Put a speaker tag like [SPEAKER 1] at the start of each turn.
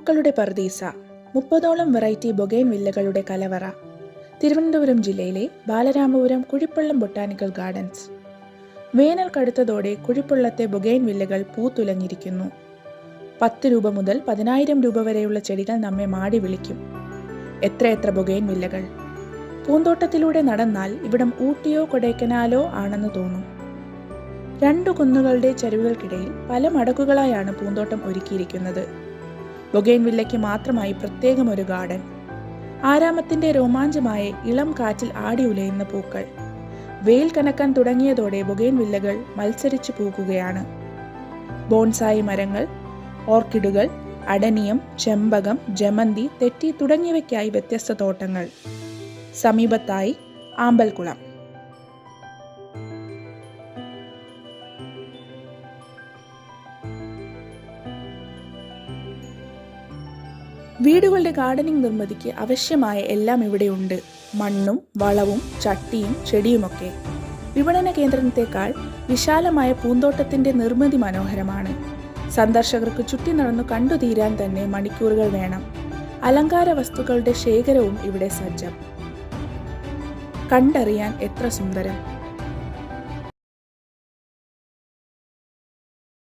[SPEAKER 1] പൂക്കളുടെ പറുദീസ, 30ഓളം വെറൈറ്റി ബൊഗെയിൻ വില്ലകളുടെ കലവറ. തിരുവനന്തപുരം ജില്ലയിലെ ബാലരാമപുരം കുഴിപ്പള്ളം ബൊട്ടാനിക്കൽ ഗാർഡൻസ്. വേനൽ കടുത്തതോടെ കുഴിപ്പള്ളത്തെ ബൊഗെയിൻ വില്ലകൾ പൂത്തുലഞ്ഞിരിക്കുന്നു. 10 രൂപ മുതൽ 10,000 രൂപ വരെയുള്ള ചെടികൾ നമ്മെ മാടി വിളിക്കും. എത്രയെത്ര ബൊഗെയിൻ വില്ലകൾ! പൂന്തോട്ടത്തിലൂടെ നടന്നാൽ ഇവിടം ഊട്ടിയോ കൊടൈക്കനാലോ ആണെന്ന് തോന്നും. 2 കുന്നുകളുടെ ചരിവുകൾക്കിടയിൽ പല മടക്കുകളായാണ് പൂന്തോട്ടം ഒരുക്കിയിരിക്കുന്നത്. ബൊഗെയിൻ വില്ലയ്ക്ക് മാത്രമായി പ്രത്യേകം ഒരു ഗാർഡൻ. ആരാമത്തിന്റെ രോമാഞ്ചമായ ഇളം കാറ്റിൽ ആടി ഉലയുന്ന പൂക്കൾ. വെയിൽ കനക്കാൻ തുടങ്ങിയതോടെ ബൊഗെയിൻ വില്ലകൾ മത്സരിച്ചു പൂക്കുകയാണ്. ബോൺസായി മരങ്ങൾ, ഓർക്കിഡുകൾ, അഡനിയം, ചെമ്പകം, ജമന്തി, തെറ്റി തുടങ്ങിയവയ്ക്കായി വ്യത്യസ്ത തോട്ടങ്ങൾ. സമീപത്തായി ആമ്പൽക്കുളം. വീടുകളുടെ ഗാർഡനിങ് നിർമ്മിതിക്ക് ആവശ്യമായ എല്ലാം ഇവിടെയുണ്ട്. മണ്ണും വളവും ചട്ടിയും ചെടിയുമൊക്കെ. വിപണന കേന്ദ്രത്തേക്കാൾ വിശാലമായ പൂന്തോട്ടത്തിന്റെ നിർമ്മിതി മനോഹരമാണ്. സന്ദർശകർക്ക് ചുറ്റി നടന്നു കണ്ടുതീരാൻ തന്നെ മണിക്കൂറുകൾ വേണം. അലങ്കാര വസ്തുക്കളുടെ ശേഖരവും ഇവിടെ സജ്ജം. കണ്ടറിയാൻ എത്ര സുന്ദരം!